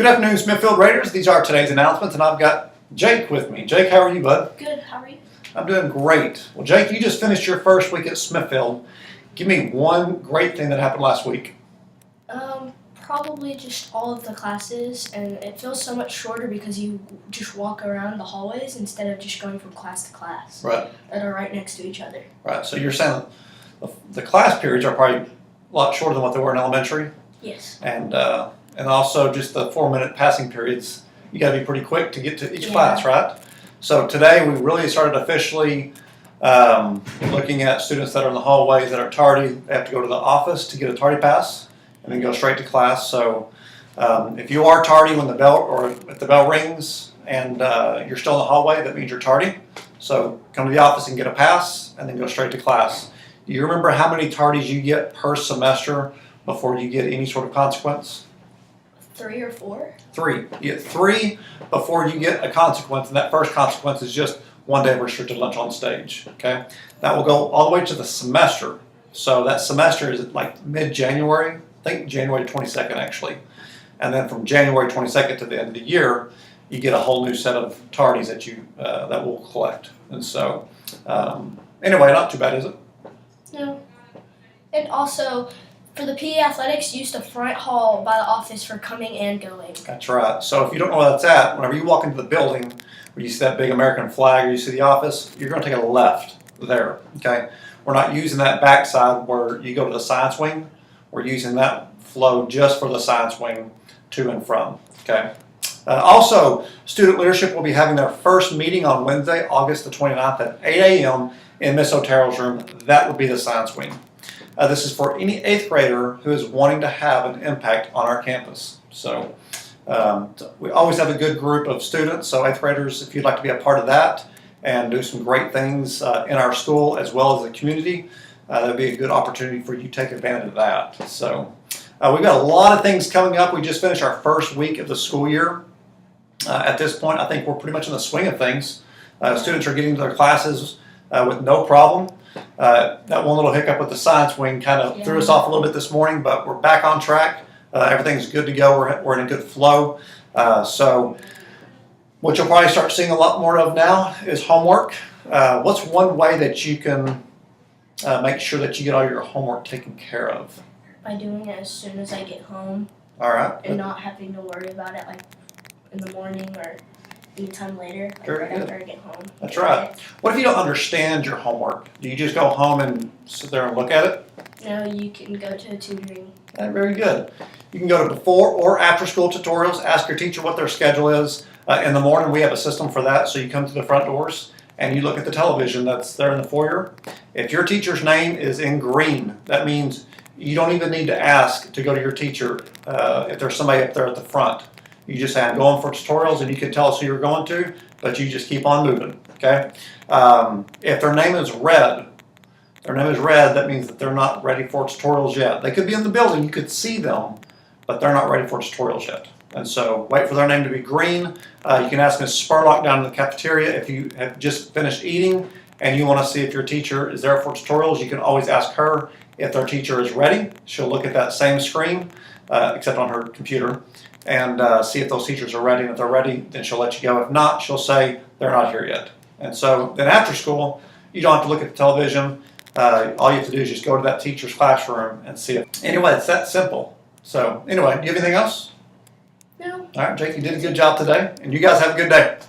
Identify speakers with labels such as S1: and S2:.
S1: Good afternoon, Smithfield Raiders. These are today's announcements, and I've got Jake with me. Jake, how are you, bud?
S2: Good, how are you?
S1: I'm doing great. Well, Jake, you just finished your first week at Smithfield. Give me one great thing that happened last week.
S2: Probably just all of the classes, and it feels so much shorter because you just walk around the hallways instead of just going from class to class.
S1: Right.
S2: That are right next to each other.
S1: Right. So you're saying the class periods are probably a lot shorter than what they were in elementary,
S2: Yes.
S1: and also just the 4-minute passing periods. You got to be pretty quick to get to each class, right? So today we really started officially looking at students that are in the hallways that are tardy. They have to go to the office to get a tardy pass, and then go straight to class. So if you are tardy when the bell or if the bell rings and you're still in the hallway, that means you're tardy. So come to the office and get a pass, and then go straight to class. Do you remember how many tardies you get per semester before you get any sort of consequence?
S2: 3 or 4?
S1: 3. You get 3 before you get a consequence, and that first consequence is just 1 day of restricted lunch on stage. Okay, that will go all the way to the semester. So that semester is like mid-January. I think January 22nd actually, and then from January 22nd to the end of the year, you get a whole new set of tardies that you that we'll collect. And so, anyway, not too bad, is it?
S2: No. And also, for the PE athletics, use the front hall by the office for coming and going.
S1: That's right. So if you don't know where that's at, whenever you walk into the building where you see that big American flag or you see the office, you're going to take a left there. Okay, we're not using that backside where you go to the science wing. We're using that flow just for the science wing to and from. Okay. Also, student leadership will be having their first meeting on Wednesday, August the 29th at 8 a.m. in Miss Otero's room. That would be the science wing. This is for any 8th grader who is wanting to have an impact on our campus. So we always have a good group of students. So 8th graders, if you'd like to be a part of that and do some great things in our school as well as the community, that would be a good opportunity for you to take advantage of that. So we've got a lot of things coming up. We just finished our first week of the school year. At this point, I think we're pretty much in the swing of things. Students are getting to their classes with no problem. That one little hiccup with the science wing kind of threw us off a little bit this morning, but we're back on track. Everything's good to go. We're in a good flow. So what you'll probably start seeing a lot more of now is homework. What's one way that you can make sure that you get all your homework taken care of?
S2: By doing it as soon as I get home.
S1: All right.
S2: And not having to worry about it like in the morning or anytime later, like
S1: Very
S2: right
S1: good.
S2: after I get home.
S1: That's right. What if you don't understand your homework? Do you just go home and sit there and look at it?
S2: No, you can go to tutoring.
S1: Very good. You can go to before or after school tutorials, ask your teacher what their schedule is. In the morning, we have a system for that, so you come to the front doors and you look at the television that's there in the foyer. If your teacher's name is in green, that means you don't even need to ask to go to your teacher if there's somebody up there at the front. You just say, I'm going for tutorials, and you can tell us who you're going to, but you just keep on moving, okay? If their name is red, that means that they're not ready for tutorials yet. They could be in the building, you could see them, but they're not ready for tutorials yet. And so wait for their name to be green. You can ask Ms. Spurlock down in the cafeteria if you have just finished eating and you want to see if your teacher is there for tutorials. You can always ask her if their teacher is ready. She'll look at that same screen, except on her computer, and see if those teachers are ready. And if they're ready, then she'll let you go. If not, she'll say they're not here yet. And so then after school, you don't have to look at the television. All you have to do is just go to that teacher's classroom and see it. Anyway, it's that simple. So anyway, do you have anything else?
S2: No.
S1: All right, Jake, you did a good job today, and you guys have a good day.